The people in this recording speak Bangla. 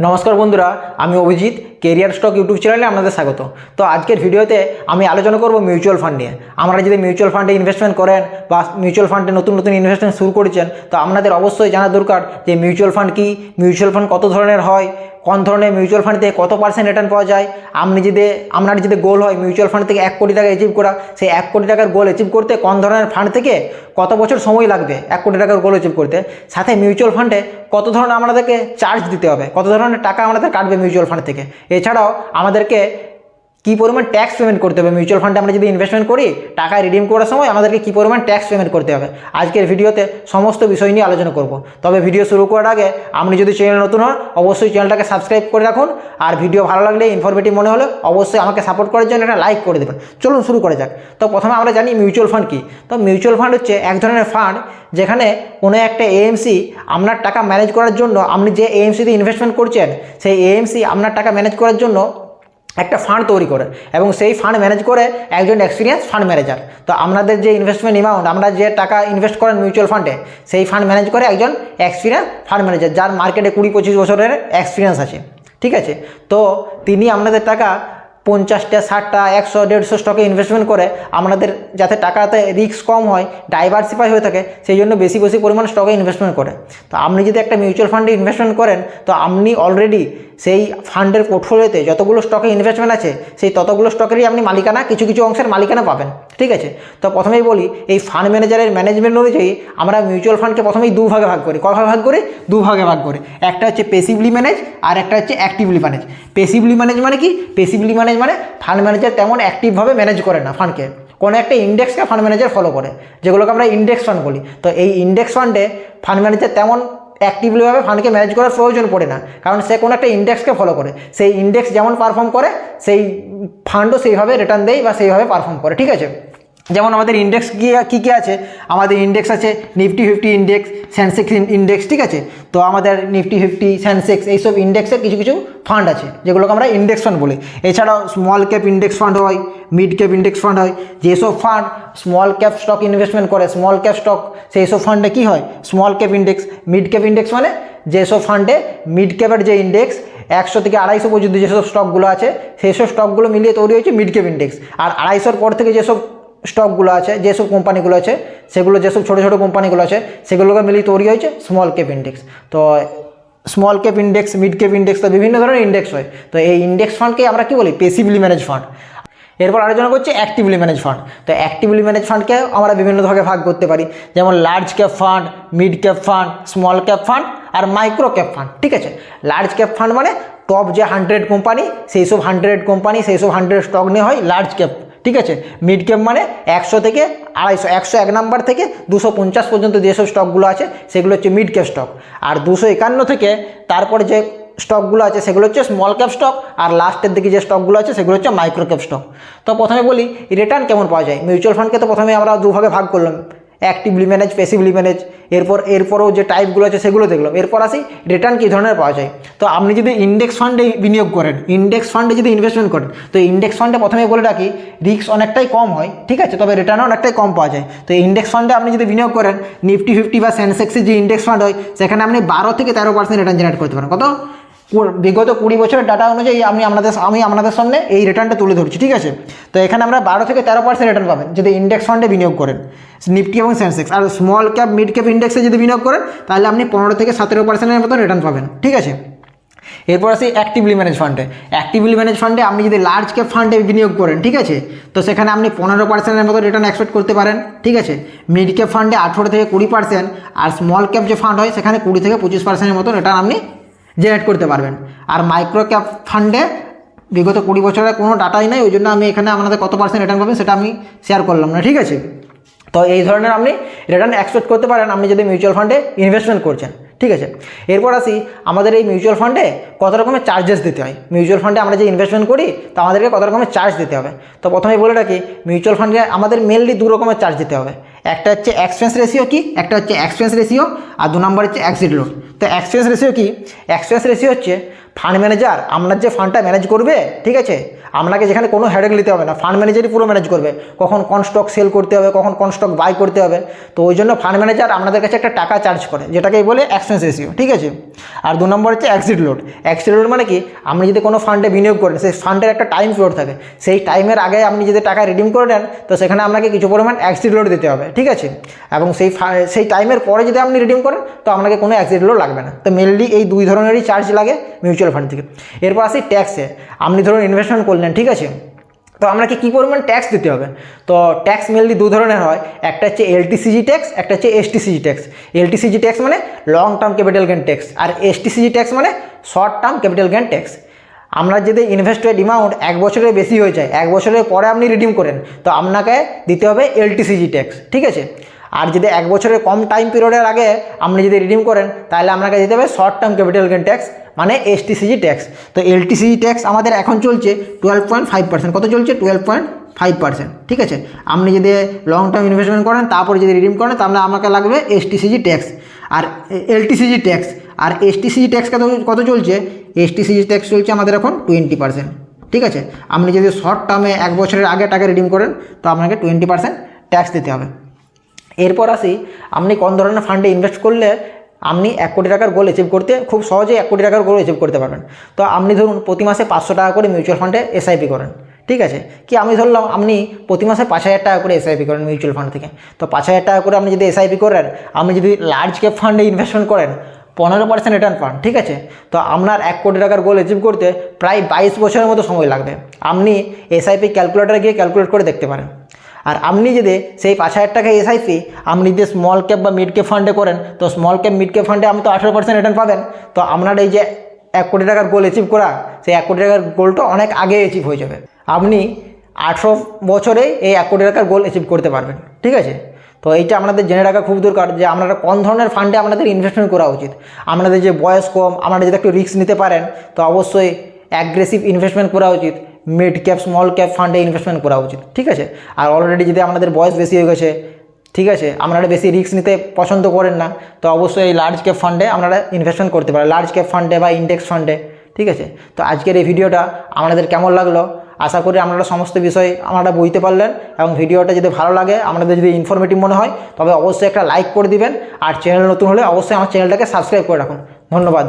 নমস্কার বন্ধুরা, আমি অভিজিৎ কেরিয়ার স্টক ইউটিউব চ্যানেলে আপনাদের স্বাগত। তো আজকের ভিডিওতে আমি আলোচনা করব মিউচুয়াল ফান্ড নিয়ে। আপনারা যদি মিউচুয়াল ফান্ডে ইনভেস্টমেন্ট করেন বা মিউচুয়াল ফান্ডে নতুন নতুন ইনভেস্টমেন্ট শুরু করেছেন, তো আপনাদের অবশ্যই জানা দরকার যে মিউচুয়াল ফান্ড কী, মিউচুয়াল ফান্ড কত ধরনের হয়, কোন ধরনের মিউচুয়াল ফান্ড থেকে কত পার্সেন্ট রিটার্ন পাওয়া যায়। আপনার যদি গোল হয় মিউচুয়াল ফান্ড থেকে 1 কোটি টাকা অ্যাচিভ করা, সেই 1 কোটি টাকার গোল অ্যাচিভ করতে কোন ধরনের ফান্ড থেকে কত বছর সময় লাগবে 1 কোটি টাকার গোল অ্যাচিভ করতে, সাথে মিউচুয়াল ফান্ডে কত ধরনের আমাদেরকে চার্জ দিতে হবে, কত ধরনের টাকা আমাদের কাটবে মিউচুয়াল ফান্ড থেকে। এছাড়াও আমাদেরকে কী পরিমাণ ট্যাক্স পেমেন্ট করতে হবে, মিউচুয়াল ফান্ডে আমরা যদি ইনভেস্টমেন্ট করি টাকা রিডিম করার সময় আমাদেরকে কী পরিমাণ ট্যাক্স পেমেন্ট করতে হবে, আজকের ভিডিওতে সমস্ত বিষয় নিয়ে আলোচনা করব। তবে ভিডিও শুরু করার আগে আপনি যদি চ্যানেল নতুন হন অবশ্যই চ্যানেলটাকে সাবস্ক্রাইব করে রাখুন, আর ভিডিও ভালো লাগলে ইনফরমেটিভ মনে হলে অবশ্যই আমাকে সাপোর্ট করার জন্য একটা লাইক করে দেবেন। চলুন শুরু করা যাক। তো প্রথমে আমরা জানি মিউচুয়াল ফান্ড কী। তো মিউচুয়াল ফান্ড হচ্ছে এক ধরনের ফান্ড যেখানে কোনো একটা এএমসি আপনার টাকা ম্যানেজ করার জন্য, আপনি যে এএমসিতে ইনভেস্টমেন্ট করছেন সেই এএমসি আপনার টাকা ম্যানেজ করার জন্য একটা ফান্ড তৈরি করে এবং সেই ফান্ড ম্যানেজ করে একজন এক্সপিরিয়েন্স ফান্ড ম্যানেজার। তো আপনাদের যে ইনভেস্টমেন্ট অ্যামাউন্ট, আমরা যে টাকা ইনভেস্ট করেন মিউচুয়াল ফান্ডে, সেই ফান্ড ম্যানেজ করে একজন এক্সপিরিয়েন্স ফান্ড ম্যানেজার যার মার্কেটে 20-25 বছরের এক্সপিরিয়েন্স আছে। ঠিক আছে, তো তিনি আপনাদের টাকা 50টা 60টা 100 150 স্টকে ইনভেস্টমেন্ট করে আপনাদের যাতে টাকাতে রিস্ক কম হয়, ডাইভার্সিফাই হয়ে থাকে, সেই জন্য বেশি বেশি পরিমাণ স্টকে ইনভেস্টমেন্ট করে। তো আপনি যদি একটা মিউচুয়াল ফান্ডে ইনভেস্টমেন্ট করেন তো আপনি অলরেডি সেই ফান্ডের পোর্টফোলিওতে যতগুলো স্টকে ইনভেস্টমেন্ট আছে সেই ততগুলো স্টকেরই আপনি মালিকানা, কিছু কিছু অংশের মালিকানা পাবেন। ঠিক আছে, তো প্রথমেই বলি এই ফান্ড ম্যানেজারের ম্যানেজমেন্ট অনুযায়ী আমরা মিউচুয়াল ফান্ডকে প্রথমেই দুভাগে ভাগ করি। কভাবে ভাগ করি? দুভাগে ভাগ করি। একটা হচ্ছে পেসিভলি ম্যানেজ আর একটা হচ্ছে অ্যাক্টিভলি ম্যানেজ। পেসিভলি ম্যানেজ মানে কি? পেসিভলি ম্যানেজ মানে ফান্ড ম্যানেজার তেমন অ্যাক্টিভভাবে ম্যানেজ করে না ফান্ডকে, কোনো একটা ইন্ডেক্সকে ফান্ড ম্যানেজার ফলো করে, যেগুলোকে আমরা ইন্ডেক্স ফান্ড বলি। তো এই ইন্ডেক্স ফান্ডে ফান্ড ম্যানেজার তেমন অ্যাক্টিভলিভাবে ফান্ডকে ম্যানেজ করার প্রয়োজন পড়ে না, কারণ সে কোনো একটা ইন্ডেক্সকে ফলো করে, সেই ইন্ডেক্স যেমন পারফর্ম করে সেই ফান্ডও সেইভাবে রিটার্ন দেয় বা সেইভাবে পারফর্ম করে। ঠিক আছে, যেমন আমাদের ইন্ডেক্স কী কী আছে, আমাদের ইন্ডেক্স আছে নিফটি 50 ইন্ডেক্স, সেন্সেক্স ইন্ডেক্স। ঠিক আছে, তো আমাদের নিফটি 50 সেন্সেক্স এইসব ইন্ডেক্সের কিছু কিছু ফান্ড আছে যেগুলোকে আমরা ইন্ডেক্স ফান্ড বলি। এছাড়াও স্মল ক্যাপ ইন্ডেক্স ফান্ড হয়, মিড ক্যাপ ইন্ডেক্স ফান্ড হয়। যেসব fund small cap stock investment করে, স্মল ক্যাপ স্টক, সেই সব ফান্ডে কী হয় small cap index. Mid cap index মানে যেসব ফান্ডে মিড ক্যাপের যে ইন্ডেক্স 100 থেকে 250 পর্যন্ত যেসব স্টকগুলো আছে সেই সব স্টকগুলো মিলিয়ে তৈরি হয়েছে মিড ক্যাপ ইন্ডেক্স। আর 250-র পর থেকে যেসব স্টকগুলো আছে, যেসব কোম্পানিগুলো আছে, সেগুলো যেসব ছোটো ছোটো কোম্পানিগুলো আছে সেগুলোকে মিলিয়ে তৈরি হয়েছে স্মল ক্যাপ ইন্ডেক্স। তো small cap index, mid cap index, তো বিভিন্ন ধরনের ইন্ডেক্স হয়। তো এই ইন্ডেক্স ফান্ডকে আমরা কী বলি? Passively manage fund. এরপর আলোচনা করছি অ্যাক্টিভলি ম্যানেজ ফান্ড। তো অ্যাক্টিভলি ম্যানেজ ফান্ডকে আমরা বিভিন্ন ভাগে ভাগ করতে পারি, যেমন large cap fund, mid cap fund, small cap fund আর মাইক্রো ক্যাপ ফান্ড। ঠিক আছে, লার্জ ক্যাপ ফান্ড মানে টপ যে 100 কোম্পানি, সেই সব 100 কোম্পানি, সেই সব 100 স্টক নিয়ে হয় লার্জ ক্যাপ। ঠিক আছে, মিড ক্যাপ মানে 100 থেকে 250, 101 নাম্বার থেকে 250 পর্যন্ত যেসব স্টকগুলো আছে সেগুলো হচ্ছে মিড ক্যাপ স্টক। আর 251 থেকে তারপরে যে স্টকগুলো আছে সেগুলো হচ্ছে স্মল ক্যাপ স্টক, আর লাস্টের দিকে যে স্টকগুলো আছে সেগুলো হচ্ছে মাইক্রো ক্যাপ স্টক। তো প্রথমে বলি রিটার্ন কেমন পাওয়া যায় মিউচুয়াল ফান্ডকে। তো প্রথমে আমরা দুভাগে ভাগ করলাম, অ্যাক্টিভলি ম্যানেজ, পেসিভলি ম্যানেজ। এরপরও যে টাইপগুলো আছে সেগুলো দেখলাম। এরপর আসি রিটার্ন কী ধরনের পাওয়া যায়। তো আপনি যদি ইন্ডেক্স ফান্ডে বিনিয়োগ করেন, ইন্ডেক্স ফান্ডে যদি ইনভেস্টমেন্ট করেন, তো ইন্ডেক্স ফান্ডে প্রথমে বলে রাখি রিস্ক অনেকটাই কম হয়। ঠিক আছে, তবে রিটার্নও অনেকটাই কম পাওয়া যায়। তো ইন্ডেক্স ফান্ডে আপনি যদি বিনিয়োগ করেন নিফটি 50 বা সেন্সেক্সের যে ইন্ডেক্স ফান্ড হয় সেখানে আপনি 12 থেকে 13% রিটার্ন জেনারেট করতে পারেন। কত? বিগত 20 বছরের ডাটা অনুযায়ী আমি আপনাদের সামনে এই রিটার্নটা তুলে ধরছি। ঠিক আছে, তো এখানে আমরা 12 থেকে 13% রিটার্ন পাবেন যদি ইন্ডেক্স ফান্ডে বিনিয়োগ করেন, নিফটি এবং সেন্সেক্স। আর স্মল ক্যাপ, মিড ক্যাপ ইন্ডেক্সে যদি বিনিয়োগ করেন তাহলে আপনি 15 থেকে 17%-এর মতো রিটার্ন পাবেন। ঠিক আছে, এরপর আসি অ্যাক্টিভলি ম্যানেজ ফান্ডে। অ্যাক্টিভলি ম্যানেজ ফান্ডে আপনি যদি লার্জ ক্যাপ ফান্ডে বিনিয়োগ করেন, ঠিক আছে, তো সেখানে আপনি 15%-এর মতো রিটার্ন এক্সপেক্ট করতে পারেন। ঠিক আছে, মিড ক্যাপ ফান্ডে 18 থেকে 20%, আর স্মল ক্যাপ যে ফান্ড হয় সেখানে 20 থেকে 25%-এর মতো রিটার্ন আপনি জেনারেট করতে পারবেন। আর মাইক্রো ক্যাপ ফান্ডে বিগত 20 বছরের কোনো ডাটাই নাই, ওই জন্য আমি এখানে আপনাদের কত পার্সেন্ট রিটার্ন পাবেন সেটা আমি শেয়ার করলাম না। ঠিক আছে, তো এই ধরনের আপনি রিটার্ন এক্সপেক্ট করতে পারেন আপনি যদি মিউচুয়াল ফান্ডে ইনভেস্টমেন্ট করছেন। ঠিক আছে, এরপর আসি আমাদের এই মিউচুয়াল ফান্ডে কত রকমের চার্জেস দিতে হয়। মিউচুয়াল ফান্ডে আমরা যে ইনভেস্টমেন্ট করি তো আমাদেরকে কত রকমের চার্জ দিতে হবে। তো প্রথমে বলে রাখি মিউচুয়াল ফান্ডে আমাদের মেনলি 2 রকমের চার্জ দিতে হবে। একটা হচ্ছে এক্সপেন্স রেশিও কি, একটা হচ্ছে এক্সপেন্স রেশিও, আর 2 নম্বর হচ্ছে এক্সিট লোড। তো এক্সপেন্স রেশিও কি? এক্সপেন্স রেশিও হচ্ছে ফান্ড ম্যানেজার আপনার যে ফান্ডটা ম্যানেজ করবে, ঠিক আছে, আপনাকে যেখানে কোনো হেডেক নিতে হবে না, ফান্ড ম্যানেজারই পুরো ম্যানেজ করবে, কখন কোন স্টক সেল করতে হবে, কখন কোন স্টক বাই করতে হবে। তো ওই জন্য ফান্ড ম্যানেজার আপনাদের কাছে একটা টাকা চার্জ করে, যেটাকেই বলে এক্সপেন্স রেশিও, ঠিক আছে। আর 2 নম্বর হচ্ছে এক্সিট লোড। এক্সিট লোড মানে কি? আপনি যদি কোনো ফান্ডে বিনিয়োগ করেন, সেই ফান্ডের একটা টাইম পিরিয়ড থাকে, সেই টাইমের আগে আপনি যদি টাকা রিডিম করে নেন, তো সেখানে আপনাকে কিছু পরিমাণ এক্সিট লোড দিতে হবে, ঠিক আছে। এবং সেই টাইমের পরে যদি আপনি রিডিম করেন, তো আপনাকে কোনো এক্সিট লোড লাগবে না। তো মেনলি এই 2 ধরনেরই চার্জ লাগে মিউচুয়াল ফান্ড থেকে। এরপর আসি ট্যাক্সে। আপনি ধরুন ইনভেস্টমেন্ট করলেন, ঠিক আছে, তো আপনাকে কী পরিমাণ ট্যাক্স দিতে হবে? তো ট্যাক্স মেনলি 2 ধরনের হয়, একটা হচ্ছে এলটিসিজি ট্যাক্স, একটা হচ্ছে এসটিসিজি ট্যাক্স। এলটিসিজি ট্যাক্স মানে long term capital gain tax, আর এসটিসিজি ট্যাক্স মানে short term capital gain tax. আমরা যদি ইনভেস্টেড অ্যামাউন্ট 1 বছরের বেশি হয়ে যায়, 1 বছরের পরে আপনি রিডিম করেন, তো আপনাকে দিতে হবে এলটিসিজি ট্যাক্স, ঠিক আছে। আর যদি 1 বছরের কম টাইম পিরিয়ডের আগে আপনি যদি রিডিম করেন, তাহলে আপনাকে দিতে হবে short term capital gain tax, মানে এসটিসিজি ট্যাক্স। তো এলটিসিজি ট্যাক্স আমাদের এখন চলছে 12.5%। কত চলছে? 12.5%, ঠিক আছে। আপনি যদি লং টার্ম ইনভেস্টমেন্ট করেন, তারপরে যদি রিডিম করেন, তাহলে আমাকে লাগবে এসটিসিজি ট্যাক্স আর এলটিসিজি ট্যাক্স। আর এসটিসিজি ট্যাক্স কত চলছে? এসটিসিজি ট্যাক্স চলছে আমাদের এখন 20%, ঠিক আছে। আপনি যদি শর্ট টার্মে 1 বছরের আগে টাকা রিডিম করেন, তো আপনাকে 20% ট্যাক্স দিতে হবে। এরপর আসি, আপনি কোন ধরনের ফান্ডে ইনভেস্ট করলে আপনি 1 কোটি টাকার গোল অ্যাচিভ করতে খুব সহজেই 1 কোটি টাকার গোল অ্যাচিভ করতে পারবেন। তো আপনি ধরুন প্রতি মাসে 500 টাকা করে মিউচুয়াল ফান্ডে এসআইপি করেন, ঠিক আছে। কি আমি ধরলাম আপনি প্রতি মাসে 5000 টাকা করে এসআইপি করেন মিউচুয়াল ফান্ড থেকে। তো 5000 টাকা করে আপনি যদি এসআইপি করেন, আপনি যদি লার্জ ক্যাপ ফান্ডে ইনভেস্টমেন্ট করেন, 15% রিটার্ন পান, ঠিক আছে। তো আপনার 1 কোটি টাকার গোল অ্যাচিভ করতে প্রায় 22 বছরের মতো সময় লাগবে। আপনি এসআইপি ক্যালকুলেটারে গিয়ে ক্যালকুলেট করে দেখতে পারেন। আর আপনি যদি সেই 5000 টাকা এসআইপি আপনি যদি স্মল ক্যাপ বা মিড ক্যাপ ফান্ডে করেন, তো স্মল ক্যাপ মিড ক্যাপ ফান্ডে আপনি তো 18% রিটার্ন পাবেন। তো আপনার এই যে 1 কোটি টাকার গোল অ্যাচিভ করা, সেই 1 কোটি টাকার গোলটা অনেক আগে অ্যাচিভ হয়ে যাবে। আপনি 18 বছরেই এই 1 কোটি টাকার গোল অ্যাচিভ করতে পারবেন, ঠিক আছে। তো এইটা আপনাদের জেনে রাখা খুব দরকার যে আপনারা কোন ধরনের ফান্ডে আপনাদের ইনভেস্টমেন্ট করা উচিত। আপনাদের যে বয়স কম, আপনারা যদি একটু রিস্ক নিতে পারেন, তো অবশ্যই অ্যাগ্রেসিভ ইনভেস্টমেন্ট করা উচিত, মিড ক্যাপ স্মল ক্যাপ ফান্ডে ইনভেস্টমেন্ট করা উচিত, ঠিক আছে। আর অলরেডি যদি আপনাদের বয়স বেশি হয়ে গেছে, ঠিক আছে, আপনারা বেশি রিস্ক নিতে পছন্দ করেন না, তো অবশ্যই এই লার্জ ক্যাপ ফান্ডে আপনারা ইনভেস্টমেন্ট করতে পারেন, লার্জ ক্যাপ ফান্ডে বা ইন্ডেক্স ফান্ডে, ঠিক আছে। তো আজকের এই ভিডিওটা আপনাদের কেমন লাগলো? আশা করি আপনারা সমস্ত বিষয় আপনারা বুঝতে পারলেন, এবং ভিডিওটা যদি ভালো লাগে, আপনাদের যদি ইনফরমেটিভ মনে হয়, তবে অবশ্যই একটা লাইক করে দিবেন। আর চ্যানেল নতুন হলে অবশ্যই আমার চ্যানেলটাকে সাবস্ক্রাইব করে রাখুন। ধন্যবাদ।